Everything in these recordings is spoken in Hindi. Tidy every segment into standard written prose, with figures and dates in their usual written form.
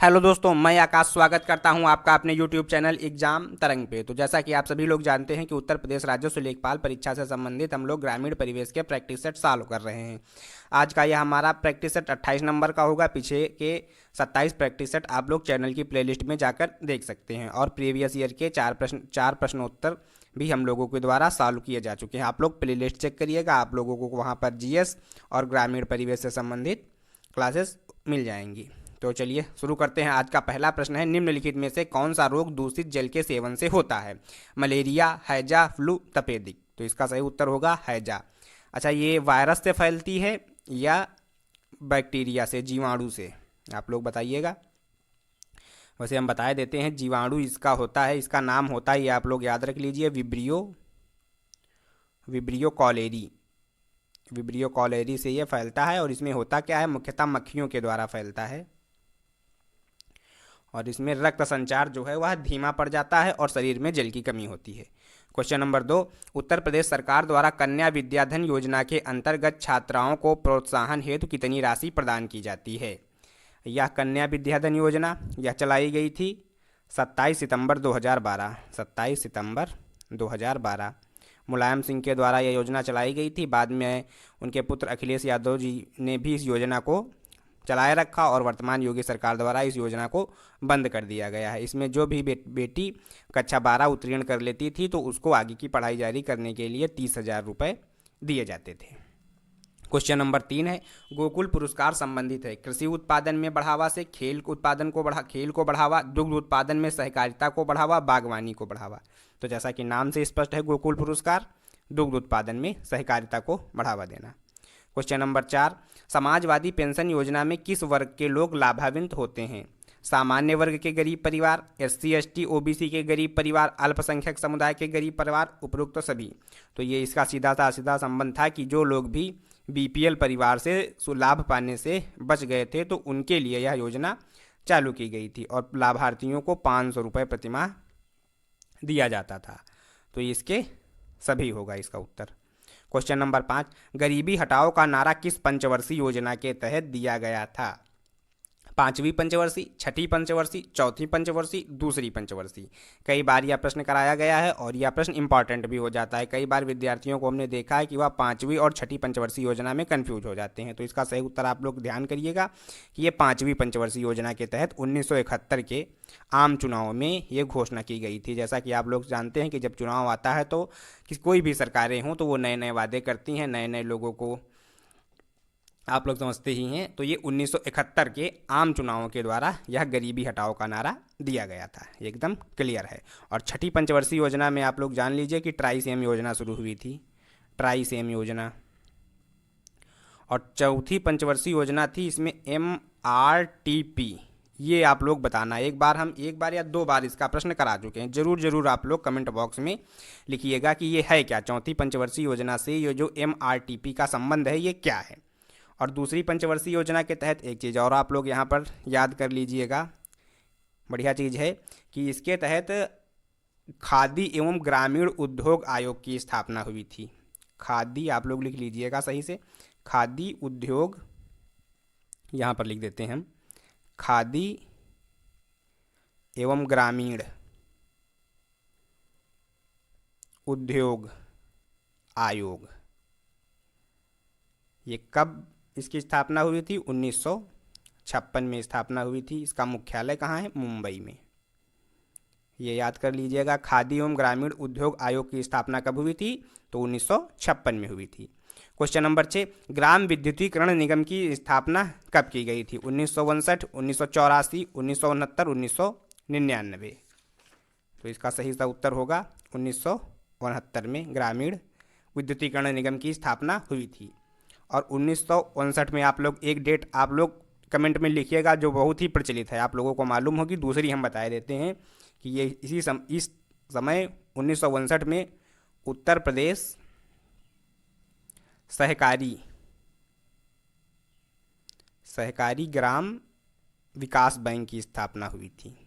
हेलो दोस्तों, मैं आकाश स्वागत करता हूं आपका अपने YouTube चैनल एग्जाम तरंग पे। तो जैसा कि आप सभी लोग जानते हैं कि उत्तर प्रदेश राजस्व लेखपाल परीक्षा से संबंधित हम लोग ग्रामीण परिवेश के प्रैक्टिस सेट सॉल्व कर रहे हैं। आज का यह हमारा प्रैक्टिस सेट 28 नंबर का होगा। पीछे के 27 प्रैक्टिस सेट आप लोग चैनल की प्लेलिस्ट में जाकर देख सकते हैं और प्रीवियस ईयर के चार प्रश्नोत्तर भी हम लोगों के द्वारा सॉल्व किए जा चुके हैं। आप लोग प्लेलिस्ट चेक करिएगा, आप लोगों को वहाँ पर जीएस और ग्रामीण परिवेश से संबंधित क्लासेस मिल जाएंगी। तो चलिए शुरू करते हैं। आज का पहला प्रश्न है, निम्नलिखित में से कौन सा रोग दूषित जल के सेवन से होता है? मलेरिया, हैजा, फ्लू, तपेदिक। तो इसका सही उत्तर होगा हैजा। अच्छा, ये वायरस से फैलती है या बैक्टीरिया से, जीवाणु से? आप लोग बताइएगा। वैसे हम बता देते हैं, जीवाणु इसका होता है, इसका नाम होता है, ये आप लोग याद रख लीजिए, विब्रियो कॉलेरी। विब्रियो कॉलेरी से ये फैलता है और इसमें होता क्या है, मुख्यतः मक्खियों के द्वारा फैलता है और इसमें रक्त संचार जो है वह धीमा पड़ जाता है और शरीर में जल की कमी होती है। क्वेश्चन नंबर 2, उत्तर प्रदेश सरकार द्वारा कन्या विद्याधन योजना के अंतर्गत छात्राओं को प्रोत्साहन हेतु कितनी राशि प्रदान की जाती है? यह कन्या विद्याधन योजना यह चलाई गई थी 27 सितंबर 2012। 27 सितंबर 2012 मुलायम सिंह के द्वारा यह योजना चलाई गई थी। बाद में उनके पुत्र अखिलेश यादव जी ने भी इस योजना को चलाए रखा और वर्तमान योगी सरकार द्वारा इस योजना को बंद कर दिया गया है। इसमें जो भी बेटी कक्षा 12 उत्तीर्ण कर लेती थी तो उसको आगे की पढ़ाई जारी करने के लिए 30,000 रुपये दिए जाते थे। क्वेश्चन नंबर 3 है, गोकुल पुरस्कार संबंधित है कृषि उत्पादन में बढ़ावा से, खेल को बढ़ावा, दुग्ध उत्पादन में सहकारिता को बढ़ावा, बागवानी को बढ़ावा। तो जैसा कि नाम से स्पष्ट है, गोकुल पुरस्कार दुग्ध उत्पादन में सहकारिता को बढ़ावा देना। क्वेश्चन नंबर 4, समाजवादी पेंशन योजना में किस वर्ग के लोग लाभान्वित होते हैं? सामान्य वर्ग के गरीब परिवार, एससी एसटी ओबीसी के गरीब परिवार, अल्पसंख्यक समुदाय के गरीब परिवार, उपरोक्त सभी। तो ये इसका सीधा संबंध था कि जो लोग भी बीपीएल परिवार से लाभ पाने से बच गए थे तो उनके लिए यह योजना चालू की गई थी और लाभार्थियों को 500 रुपये प्रतिमाह दिया जाता था। तो इसके सभी होगा इसका उत्तर। क्वेश्चन नंबर 5, गरीबी हटाओ का नारा किस पंचवर्षीय योजना के तहत दिया गया था? 5वीं पंचवर्षीय, 6ठी पंचवर्षीय, 4थी पंचवर्षीय, दूसरी पंचवर्षीय। कई बार यह प्रश्न कराया गया है और यह प्रश्न इंपॉर्टेंट भी हो जाता है। कई बार विद्यार्थियों को हमने देखा है कि वह 5वीं और 6ठी पंचवर्षीय योजना में कन्फ्यूज हो जाते हैं। तो इसका सही उत्तर आप लोग ध्यान करिएगा कि ये 5वीं पंचवर्षीय योजना के तहत 1971 के आम चुनाव में ये घोषणा की गई थी। जैसा कि आप लोग जानते हैं कि जब चुनाव आता है तो कोई भी सरकारें हों तो वो नए नए वादे करती हैं, नए नए लोगों को आप लोग समझते ही हैं। तो ये 1971 के आम चुनावों के द्वारा यह गरीबी हटाओ का नारा दिया गया था, ये एकदम क्लियर है। और 6ठी पंचवर्षीय योजना में आप लोग जान लीजिए कि ट्राईसेम योजना शुरू हुई थी, ट्राईसेम योजना। और 4थी पंचवर्षीय योजना थी, इसमें MRTP। ये आप लोग बताना, एक बार या 2 बार इसका प्रश्न करा चुके हैं। जरूर आप लोग कमेंट बॉक्स में लिखिएगा कि ये है क्या, 4थी पंचवर्षीय योजना से ये जो MRTP का संबंध है ये क्या है। और दूसरी पंचवर्षीय योजना के तहत एक चीज़ और आप लोग यहाँ पर याद कर लीजिएगा, बढ़िया चीज़ है कि इसके तहत खादी एवं ग्रामीण उद्योग आयोग की स्थापना हुई थी। खादी आप लोग लिख लीजिएगा सही से, खादी उद्योग, यहाँ पर लिख देते हैं हम, खादी एवं ग्रामीण उद्योग आयोग। ये कब इसकी स्थापना हुई थी? 1956 में स्थापना हुई थी। इसका मुख्यालय कहाँ है? मुंबई में। ये याद कर लीजिएगा, खादी एवं ग्रामीण उद्योग आयोग की स्थापना कब हुई थी? तो 1956 में हुई थी। क्वेश्चन नंबर 6, ग्राम विद्युतीकरण निगम की स्थापना कब की गई थी? 1959, 1984, 1969, 1999। तो इसका सही सा उत्तर होगा 1969 में ग्रामीण विद्युतीकरण निगम की स्थापना हुई थी। और 1959 में आप लोग एक डेट आप लोग कमेंट में लिखिएगा जो बहुत ही प्रचलित है, आप लोगों को मालूम होगी। दूसरी हम बता देते हैं कि ये इस समय 1959 में उत्तर प्रदेश सहकारी ग्राम विकास बैंक की स्थापना हुई थी।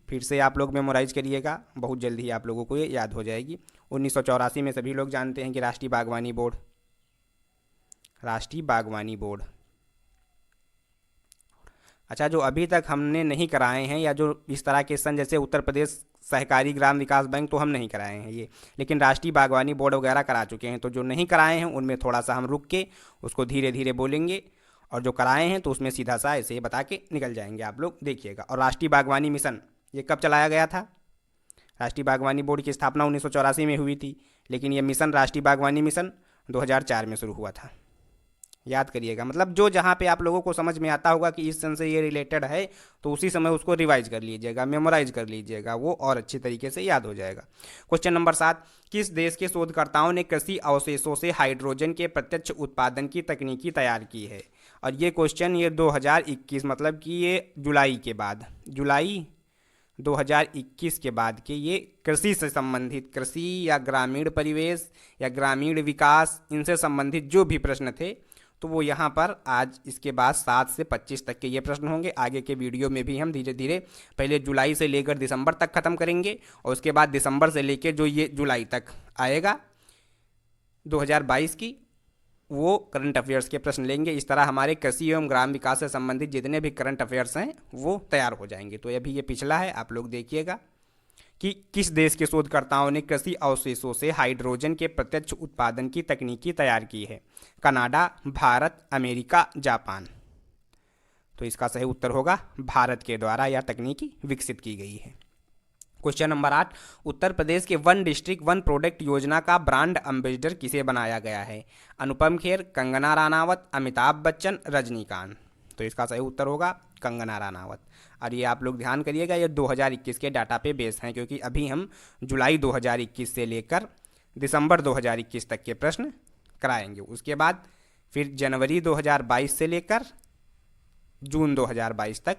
फिर से आप लोग मेमोराइज करिएगा, बहुत जल्दी ही आप लोगों को ये याद हो जाएगी। 1984 में सभी लोग जानते हैं कि राष्ट्रीय बागवानी बोर्ड अच्छा, जो अभी तक हमने नहीं कराए हैं या जो इस तरह के सन, जैसे उत्तर प्रदेश सहकारी ग्राम विकास बैंक, तो हम नहीं कराए हैं ये, लेकिन राष्ट्रीय बागवानी बोर्ड वगैरह करा चुके हैं। तो जो नहीं कराए हैं उनमें थोड़ा सा हम रुक के उसको धीरे धीरे बोलेंगे, और जो कराए हैं तो उसमें सीधा सा ऐसे बता के निकल जाएंगे, आप लोग देखिएगा। और राष्ट्रीय बागवानी मिशन ये कब चलाया गया था? राष्ट्रीय बागवानी बोर्ड की स्थापना 1984 में हुई थी, लेकिन ये मिशन, राष्ट्रीय बागवानी मिशन, 2004 में शुरू हुआ था। याद करिएगा, मतलब जो जहाँ पे आप लोगों को समझ में आता होगा कि इस सन से ये रिलेटेड है, तो उसी समय उसको रिवाइज कर लीजिएगा, मेमोराइज कर लीजिएगा, वो और अच्छी तरीके से याद हो जाएगा। क्वेश्चन नंबर 7, किस देश के शोधकर्ताओं ने कृषि अवशेषों से हाइड्रोजन के प्रत्यक्ष उत्पादन की तकनीकी तैयार की है? और ये क्वेश्चन ये 2021, मतलब कि ये जुलाई के बाद, जुलाई 2021 के बाद के ये कृषि से संबंधित, कृषि या ग्रामीण परिवेश या ग्रामीण विकास, इनसे संबंधित जो भी प्रश्न थे, तो वो यहाँ पर आज इसके बाद 7 से 25 तक के ये प्रश्न होंगे। आगे के वीडियो में भी हम धीरे धीरे पहले जुलाई से लेकर दिसंबर तक ख़त्म करेंगे, और उसके बाद दिसंबर से लेकर जो ये जुलाई तक आएगा 2022 की, वो करंट अफेयर्स के प्रश्न लेंगे। इस तरह हमारे कृषि एवं ग्राम विकास से संबंधित जितने भी करंट अफेयर्स हैं वो तैयार हो जाएंगे। तो अभी ये पिछला है, आप लोग देखिएगा कि किस देश के शोधकर्ताओं ने कृषि अवशेषों से हाइड्रोजन के प्रत्यक्ष उत्पादन की तकनीकी तैयार की है? Canada, Bharat, America, Japan. तो इसका सही उत्तर होगा भारत के द्वारा यह तकनीकी विकसित की गई है। क्वेश्चन नंबर 8, उत्तर प्रदेश के वन डिस्ट्रिक्ट वन प्रोडक्ट योजना का ब्रांड एम्बेसडर किसे बनाया गया है? अनुपम खेर, कंगना रनावत, अमिताभ बच्चन, रजनीकांत। तो इसका सही उत्तर होगा कंगना रनावत। और ये आप लोग ध्यान करिएगा, ये 2021 के डाटा पे बेस हैं, क्योंकि अभी हम जुलाई 2021 से लेकर दिसंबर 2021 तक के प्रश्न कराएंगे। उसके बाद फिर जनवरी 2022 से लेकर जून 2022 तक,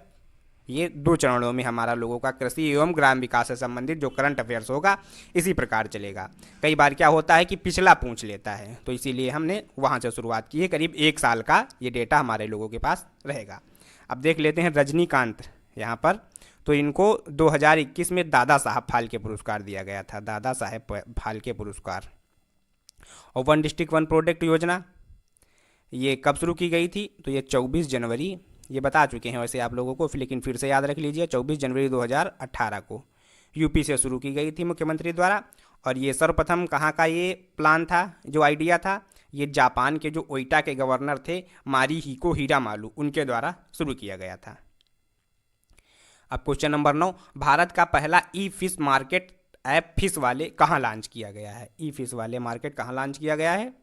ये 2 चरणों में हमारा लोगों का कृषि एवं ग्राम विकास से संबंधित जो करंट अफेयर्स होगा इसी प्रकार चलेगा। कई बार क्या होता है कि पिछला पूछ लेता है, तो इसीलिए हमने वहाँ से शुरुआत की है। करीब 1 साल का ये डेटा हमारे लोगों के पास रहेगा। अब देख लेते हैं रजनीकांत यहाँ पर, तो इनको 2021 में दादा साहब फाल्के पुरस्कार दिया गया था, दादा साहेब फाल्के पुरस्कार। और वन डिस्ट्रिक्ट वन प्रोडक्ट योजना ये कब शुरू की गई थी? तो ये 24 जनवरी, ये बता चुके हैं वैसे आप लोगों को, लेकिन फिर से याद रख लीजिए, 24 जनवरी 2018 को यूपी से शुरू की गई थी मुख्यमंत्री द्वारा। और ये सर्वप्रथम कहाँ का ये प्लान था, जो आइडिया था, ये जापान के जो ओइटा के गवर्नर थे मारीहिको हिरामालू, उनके द्वारा शुरू किया गया था। अब क्वेश्चन नंबर 9, भारत का पहला ई फिश मार्केट ऐप फिश वाले कहाँ लॉन्च किया गया है? ई फिश वाले मार्केट कहाँ लॉन्च किया गया है?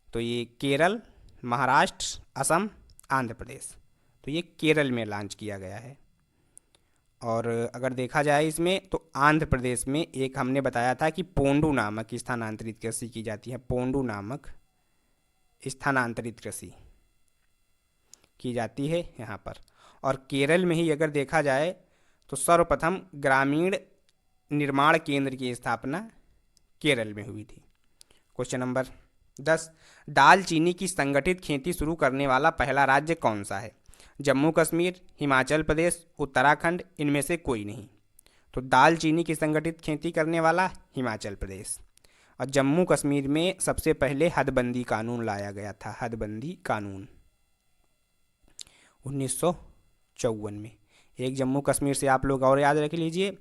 तो ये केरल, महाराष्ट्र, असम, आंध्र प्रदेश। तो ये केरल में लॉन्च किया गया है। और अगर देखा जाए इसमें, तो आंध्र प्रदेश में एक हमने बताया था कि पोंडू नामक स्थानांतरित कृषि की जाती है, पोंडू नामक स्थानांतरित कृषि की जाती है यहाँ पर। और केरल में ही अगर देखा जाए तो सर्वप्रथम ग्रामीण निर्माण केंद्र की स्थापना केरल में हुई थी। क्वेश्चन नंबर 10, दालचीनी की संगठित खेती शुरू करने वाला पहला राज्य कौन सा है? जम्मू कश्मीर, हिमाचल प्रदेश, उत्तराखंड, इनमें से कोई नहीं। तो दालचीनी की संगठित खेती करने वाला हिमाचल प्रदेश। और जम्मू कश्मीर में सबसे पहले हदबंदी कानून लाया गया था, हदबंदी कानून 1954 में। एक जम्मू कश्मीर से आप लोग और याद रख लीजिए,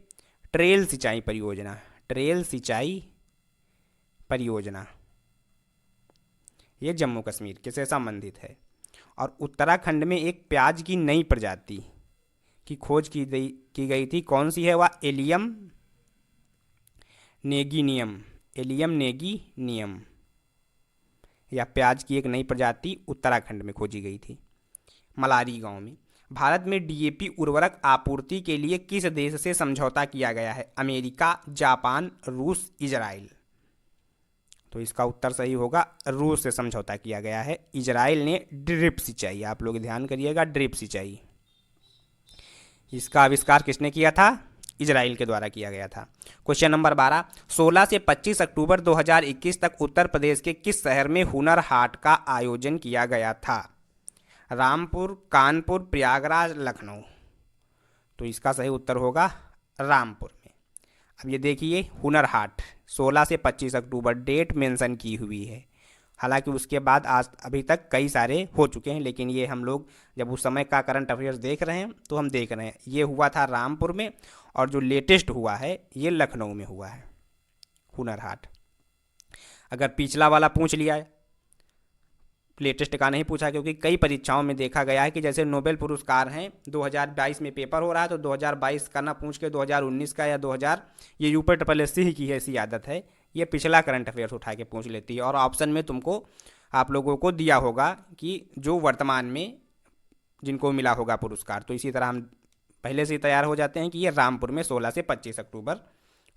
ट्रेल सिंचाई परियोजना, ट्रेल सिंचाई परियोजना, ये जम्मू कश्मीर के से संबंधित है। और उत्तराखंड में एक प्याज की नई प्रजाति की खोज की गई थी, कौन सी है वह? एलियम नेगिनियम, एलियम नेगिनियम, या प्याज की एक नई प्रजाति उत्तराखंड में खोजी गई थी, मलारी गांव में। भारत में डीएपी उर्वरक आपूर्ति के लिए किस देश से समझौता किया गया है? अमेरिका, जापान, रूस, इजराइल। तो इसका उत्तर सही होगा रूस से समझौता किया गया है। इजराइल ने ड्रिप सिंचाई, आप लोग ध्यान करिएगा, ड्रिप सिंचाई, इसका आविष्कार किसने किया था? इजराइल के द्वारा किया गया था। क्वेश्चन नंबर 12, 16 से 25 अक्टूबर 2021 तक उत्तर प्रदेश के किस शहर में हुनर हाट का आयोजन किया गया था? रामपुर, कानपुर, प्रयागराज, लखनऊ। तो इसका सही उत्तर होगा रामपुर में। अब ये देखिए, हुनर हाट 16 से 25 अक्टूबर डेट मेंशन की हुई है, हालांकि उसके बाद आज अभी तक कई सारे हो चुके हैं, लेकिन ये हम लोग जब उस समय का करंट अफेयर्स देख रहे हैं तो हम देख रहे हैं ये हुआ था रामपुर में, और जो लेटेस्ट हुआ है ये लखनऊ में हुआ है, हुनर हाट। अगर पिछला वाला पूछ लिया है, लेटेस्ट का नहीं पूछा, क्योंकि कई परीक्षाओं में देखा गया है कि जैसे नोबेल पुरस्कार हैं 2022 में पेपर हो रहा है तो 2022 का ना पूछ के 2019 का या 2000, ये यूपी ट्रिपल एस सी ही की ऐसी आदत है, ये पिछला करंट अफेयर्स उठा के पूछ लेती है। और ऑप्शन में तुमको आप लोगों को दिया होगा कि जो वर्तमान में जिनको मिला होगा पुरस्कार, तो इसी तरह हम पहले से ही तैयार हो जाते हैं कि ये रामपुर में 16 से 25 अक्टूबर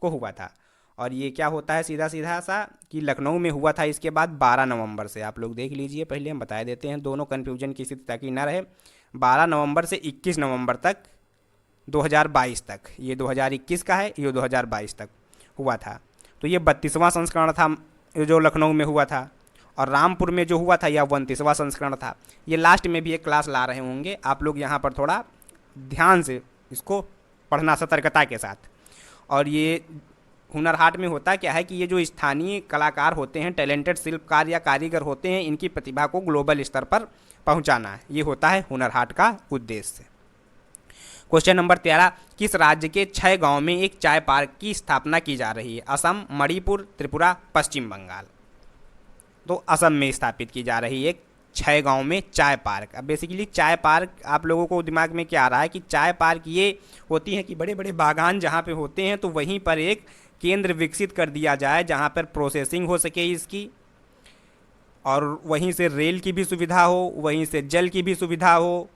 को हुआ था। और ये क्या होता है सीधा सीधा सा कि लखनऊ में हुआ था इसके बाद 12 नवंबर से, आप लोग देख लीजिए, पहले हम बता देते हैं दोनों कन्फ्यूजन की स्थिति ताकि ना रहे। 12 नवंबर से 21 नवंबर तक 2022 तक, ये 2021 का है, ये 2022 तक हुआ था। तो ये 32वां संस्करण था जो लखनऊ में हुआ था, और रामपुर में जो हुआ था यह 29वां संस्करण था। ये लास्ट में भी एक क्लास ला रहे होंगे, आप लोग यहाँ पर थोड़ा ध्यान से इसको पढ़ना सतर्कता के साथ। और ये हुनर हाट में होता क्या है कि ये जो स्थानीय कलाकार होते हैं, टैलेंटेड शिल्पकार या कारीगर होते हैं, इनकी प्रतिभा को ग्लोबल स्तर पर पहुंचाना है, ये होता है हुनर हाट का उद्देश्य। क्वेश्चन नंबर 13, किस राज्य के 6 गांव में एक चाय पार्क की स्थापना की जा रही है? असम, मणिपुर, त्रिपुरा, पश्चिम बंगाल। तो असम में स्थापित की जा रही है 6 गांव में चाय पार्क। अब बेसिकली चाय पार्क आप लोगों को दिमाग में क्या आ रहा है कि चाय पार्क ये होती है कि बड़े बड़े बागान जहाँ पे होते हैं तो वहीं पर एक केंद्र विकसित कर दिया जाए जहाँ पर प्रोसेसिंग हो सके इसकी, और वहीं से रेल की भी सुविधा हो, वहीं से जल की भी सुविधा हो,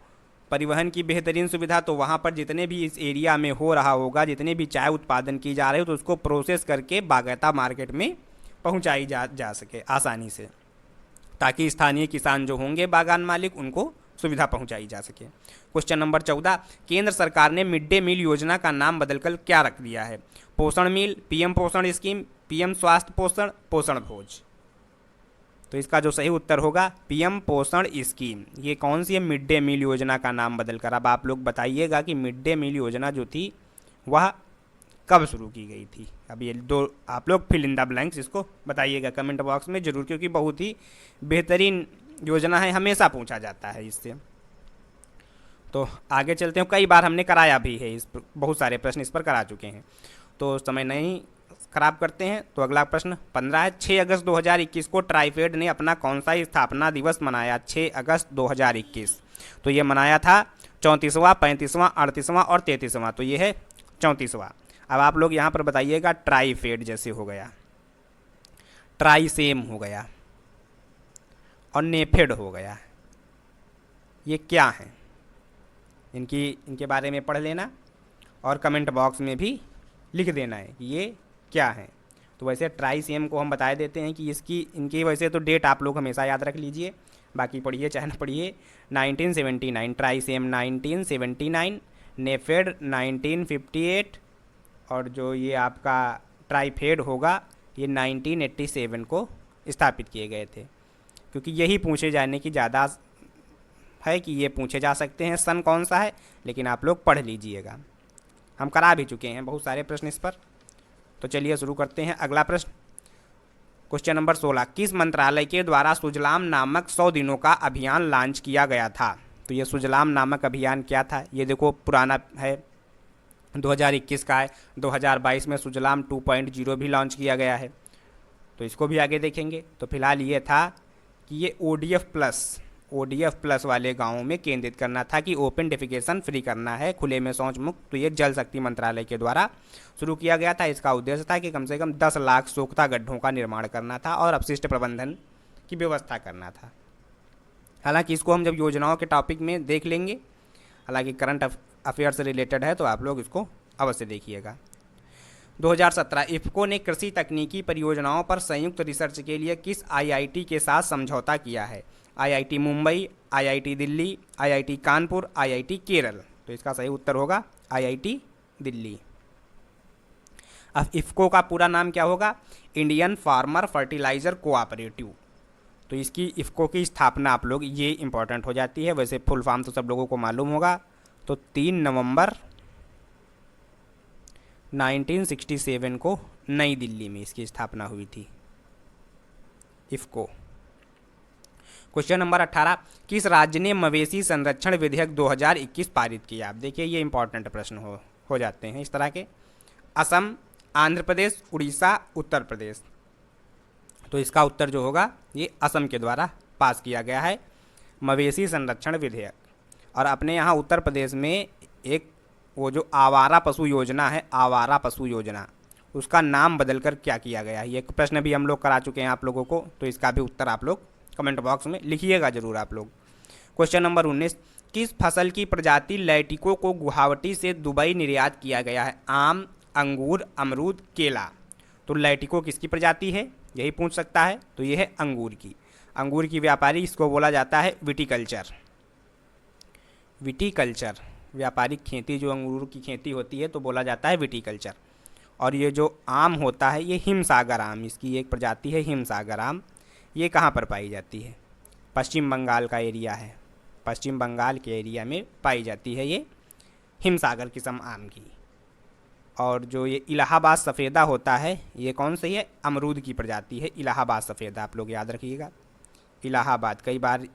परिवहन की बेहतरीन सुविधा। तो वहाँ पर जितने भी इस एरिया में हो रहा होगा, जितने भी चाय उत्पादन की जा रही हो, तो उसको प्रोसेस करके बागायता मार्केट में पहुँचाई जा सके आसानी से, ताकि स्थानीय किसान जो होंगे बागान मालिक उनको सुविधा पहुंचाई जा सके। क्वेश्चन नंबर 14, केंद्र सरकार ने मिड डे मील योजना का नाम बदलकर क्या रख दिया है? पोषण मील, पीएम पोषण स्कीम, पीएम स्वास्थ्य पोषण, पोषण भोज। तो इसका जो सही उत्तर होगा पीएम पोषण स्कीम। ये कौन सी है? मिड डे मील योजना का नाम बदलकर। अब आप लोग बताइएगा कि मिड डे मील योजना जो थी वह कब शुरू की गई थी? अब ये दो आप लोग फिल इन द ब्लैंक्स इसको बताइएगा कमेंट बॉक्स में जरूर, क्योंकि बहुत ही बेहतरीन योजना है, हमेशा पूछा जाता है इससे। तो आगे चलते हैं, कई बार हमने कराया भी है, इस बहुत सारे प्रश्न इस पर करा चुके हैं, तो समय नहीं खराब करते हैं। तो अगला प्रश्न 15 है, 6 अगस्त 2021 को ट्राइफेड ने अपना कौन सा स्थापना दिवस मनाया? 6 अगस्त 2021। तो ये मनाया था 34वां, 35वां, 38वां और 33वां। तो ये है 34वां। अब आप लोग यहाँ पर बताइएगा, ट्राइफेड जैसे हो गया, ट्राइसेम हो गया और नेफेड हो गया, ये क्या है? इनके बारे में पढ़ लेना और कमेंट बॉक्स में भी लिख देना है कि ये क्या है। तो वैसे ट्राइसेम को हम बता देते हैं कि इनकी वैसे तो डेट आप लोग हमेशा याद रख लीजिए, बाकी पढ़िए चाहे ना पढ़िए। 1979 ट्राइसेम 1979, नेफेड 1958, और जो ये आपका ट्राइफेड होगा ये 1987 को स्थापित किए गए थे, क्योंकि यही पूछे जाने की ज़्यादा है कि ये पूछे जा सकते हैं सन कौन सा है, लेकिन आप लोग पढ़ लीजिएगा, हम करा भी चुके हैं बहुत सारे प्रश्न इस पर। तो चलिए शुरू करते हैं अगला प्रश्न। क्वेश्चन नंबर 16, किस मंत्रालय के द्वारा सुजलाम नामक 100 दिनों का अभियान लॉन्च किया गया था? तो ये सुजलाम नामक अभियान क्या था? ये देखो पुराना है, 2021 का है। 2022 में सुजलाम 2.0 भी लॉन्च किया गया है, तो इसको भी आगे देखेंगे। तो फिलहाल ये था कि ये ODF प्लस वाले गांवों में केंद्रित करना था कि ओपन डेफिकेशन फ्री करना है, खुले में शौच मुक्त। तो ये जल शक्ति मंत्रालय के द्वारा शुरू किया गया था। इसका उद्देश्य था कि कम से कम 10 लाख सोख्ता गड्ढों का निर्माण करना था और अपशिष्ट प्रबंधन की व्यवस्था करना था। हालांकि इसको हम जब योजनाओं के टॉपिक में देख लेंगे, हालांकि करंट अफेयर से रिलेटेड है तो आप लोग इसको अवश्य देखिएगा। 2017 इफ्को ने कृषि तकनीकी परियोजनाओं पर संयुक्त रिसर्च के लिए किस IIT के साथ समझौता किया है? IIT Mumbai, IIT Delhi, IIT Kanpur, IIT Kerala. तो इसका सही उत्तर होगा IIT दिल्ली। अब इफ्को का पूरा नाम क्या होगा? Indian farmer fertilizer cooperative. तो इसकी इफ्को की स्थापना आप लोग, ये इंपॉर्टेंट हो जाती है, वैसे फुल फॉर्म तो सब लोगों को मालूम होगा। तो 3 नवंबर 1967 को नई दिल्ली में इसकी स्थापना हुई थी, इफ्को। क्वेश्चन नंबर 18, किस राज्य ने मवेशी संरक्षण विधेयक 2021 पारित किया? आप देखिए ये इंपॉर्टेंट प्रश्न हो जाते हैं इस तरह के। असम, आंध्र प्रदेश, उड़ीसा, उत्तर प्रदेश। तो इसका उत्तर जो होगा ये असम के द्वारा पास किया गया है मवेशी संरक्षण विधेयक। और अपने यहाँ उत्तर प्रदेश में एक वो जो आवारा पशु योजना है, आवारा पशु योजना, उसका नाम बदलकर क्या किया गया है? ये प्रश्न भी हम लोग करा चुके हैं आप लोगों को, तो इसका भी उत्तर आप लोग कमेंट बॉक्स में लिखिएगा जरूर आप लोग। क्वेश्चन नंबर 19, किस फसल की प्रजाति लैटिको को गुवाहाटी से दुबई निर्यात किया गया है? आम, अंगूर, अमरूद, केला। तो लैटिको किसकी प्रजाति है यही पूछ सकता है, तो ये है अंगूर की। अंगूर की व्यापारी इसको बोला जाता है विटीकल्चर। विटीकल्चर व्यापारिक खेती, जो अंगूर की खेती होती है तो बोला जाता है विटीकल्चर। और ये जो आम होता है ये हिमसागर आम, इसकी एक प्रजाति है हिमसागर आम। ये कहाँ पर पाई जाती है? पश्चिम बंगाल का एरिया है, पश्चिम बंगाल के एरिया में पाई जाती है ये हिमसागर किस्म आम की। और जो ये इलाहाबाद सफ़ेदा होता है ये कौन सी है? अमरूद की प्रजाति है इलाहाबाद सफ़ेदा, आप लोग याद रखिएगा। इलाहाबाद कई बार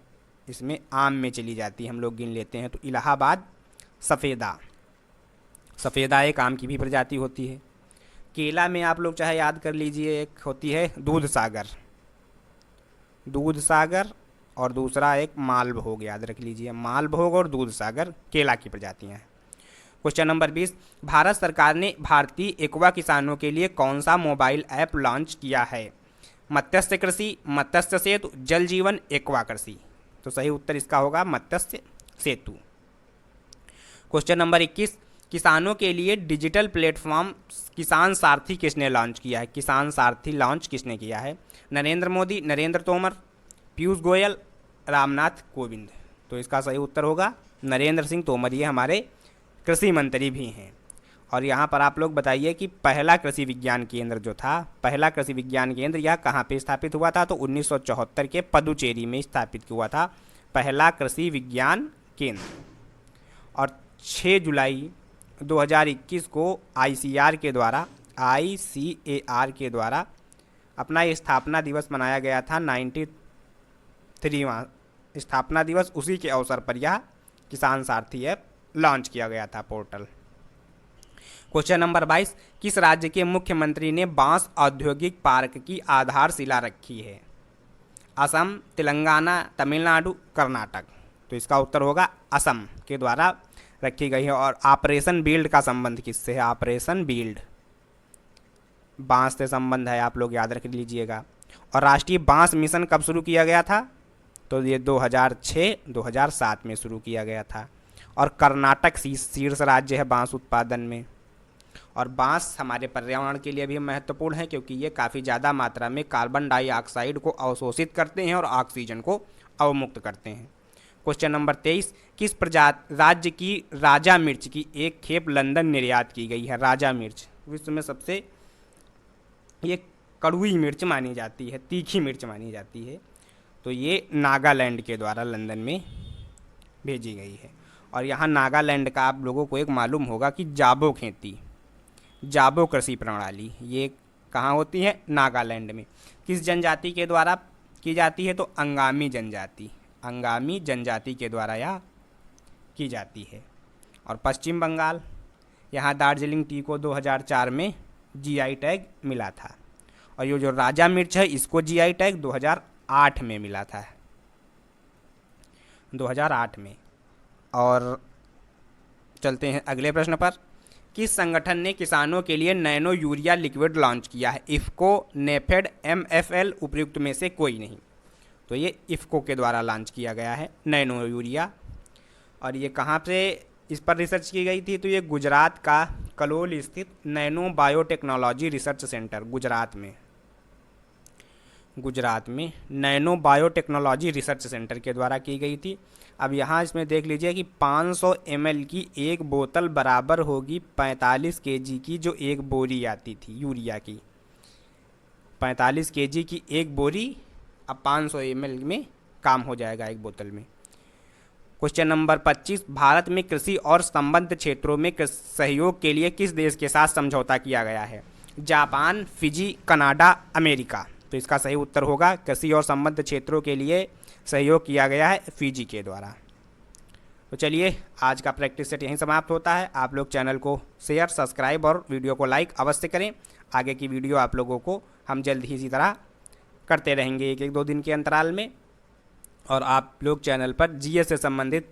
इसमें आम में चली जाती है, हम लोग गिन लेते हैं। तो इलाहाबाद सफ़ेदा, सफ़ेदा एक आम की भी प्रजाति होती है। केला में आप लोग चाहे याद कर लीजिए, एक होती है दूध सागर, दूध सागर, और दूसरा एक मालभोग, याद रख लीजिए मालभोग और दूध सागर केला की प्रजातियाँ हैं। क्वेश्चन नंबर 20, भारत सरकार ने भारतीय एक्वा किसानों के लिए कौन सा मोबाइल ऐप लॉन्च किया है? मत्स्य कृषि, मत्स्य सेतु, जल जीवन, एक्वा कृषि। तो सही उत्तर इसका होगा मत्स्य सेतु। क्वेश्चन नंबर 21, किसानों के लिए डिजिटल प्लेटफॉर्म किसान सारथी किसने लॉन्च किया है? किसान सारथी लॉन्च किसने किया है? नरेंद्र मोदी, नरेंद्र तोमर, पीयूष गोयल, रामनाथ कोविंद। तो इसका सही उत्तर होगा नरेंद्र सिंह तोमर, ये हमारे कृषि मंत्री भी हैं। और यहाँ पर आप लोग बताइए कि पहला कृषि विज्ञान केंद्र जो था, पहला कृषि विज्ञान केंद्र यह कहाँ पे स्थापित हुआ था? तो 1974 के पदुचेरी में स्थापित हुआ था पहला कृषि विज्ञान केंद्र। और 6 जुलाई 2021 को ICAR के द्वारा अपना ये स्थापना दिवस मनाया गया था, 93वां स्थापना दिवस। उसी के अवसर पर यह किसान सारथी ऐप लॉन्च किया गया था पोर्टल। क्वेश्चन नंबर 22, किस राज्य के मुख्यमंत्री ने बांस औद्योगिक पार्क की आधारशिला रखी है? असम, तेलंगाना, तमिलनाडु, कर्नाटक। तो इसका उत्तर होगा असम के द्वारा रखी गई है। और ऑपरेशन बिल्ड का संबंध किससे है? ऑपरेशन बिल्ड बांस से संबंध है, आप लोग याद रख लीजिएगा। और राष्ट्रीय बांस मिशन कब शुरू किया गया था? तो ये 2006-2007 में शुरू किया गया था। और कर्नाटक शीर्ष राज्य है बांस उत्पादन में। और बांस हमारे पर्यावरण के लिए भी महत्वपूर्ण है, क्योंकि ये काफ़ी ज़्यादा मात्रा में कार्बन डाइऑक्साइड को अवशोषित करते हैं और ऑक्सीजन को अवमुक्त करते हैं। क्वेश्चन नंबर 23, किस राज्य की राजा मिर्च की एक खेप लंदन निर्यात की गई है? राजा मिर्च विश्व में सबसे ये कड़वी मिर्च मानी जाती है, तीखी मिर्च मानी जाती है। तो ये नागालैंड के द्वारा लंदन में भेजी गई है। और यहाँ नागालैंड का आप लोगों को एक मालूम होगा कि जाबो खेती, जाबो कृषि प्रणाली ये कहाँ होती है? नागालैंड में। किस जनजाति के द्वारा की जाती है? तो अंगामी जनजाति, अंगामी जनजाति के द्वारा यह की जाती है। और पश्चिम बंगाल, यहाँ दार्जिलिंग टी को 2004 में GI टैग मिला था। और ये जो राजा मिर्च है इसको GI टैग 2008 में मिला था, 2008 में। और चलते हैं अगले प्रश्न पर, किस संगठन ने किसानों के लिए नैनो यूरिया लिक्विड लॉन्च किया है? इफ़को, नेफेड, MFL, उपयुक्त में से कोई नहीं। तो ये इफ़को के द्वारा लॉन्च किया गया है नैनो यूरिया। और ये कहाँ से इस पर रिसर्च की गई थी? तो ये गुजरात का कलोल स्थित nano biotechnology research centre, Gujarat में नैनो बायोटेक्नोलॉजी रिसर्च सेंटर के द्वारा की गई थी। अब यहाँ इसमें देख लीजिए कि 500 ml की एक बोतल बराबर होगी 45 kg की जो एक बोरी आती थी यूरिया की। 45 kg की एक बोरी अब 500 ml में काम हो जाएगा एक बोतल में। क्वेश्चन नंबर 25, भारत में कृषि और संबद्ध क्षेत्रों में सहयोग के लिए किस देश के साथ समझौता किया गया है? Japan, Fiji, Canada, America. तो इसका सही उत्तर होगा कृषि और संबद्ध क्षेत्रों के लिए सहयोग किया गया है फिजी के द्वारा। तो चलिए आज का प्रैक्टिस सेट यहीं समाप्त होता है। आप लोग चैनल को शेयर, सब्सक्राइब और वीडियो को लाइक अवश्य करें। आगे की वीडियो आप लोगों को हम जल्द ही इसी तरह करते रहेंगे, एक एक दो दिन के अंतराल में। और आप लोग चैनल पर जीएस से संबंधित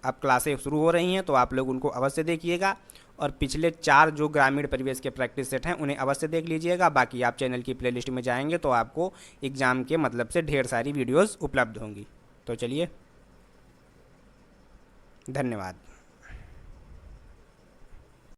अब क्लासें शुरू हो रही हैं, तो आप लोग उनको अवश्य देखिएगा। और पिछले 4 जो ग्रामीण परिवेश के प्रैक्टिस सेट हैं उन्हें अवश्य देख लीजिएगा। बाकी आप चैनल की प्लेलिस्ट में जाएंगे तो आपको एग्ज़ाम के मतलब से ढेर सारी वीडियोस उपलब्ध होंगी। तो चलिए, धन्यवाद।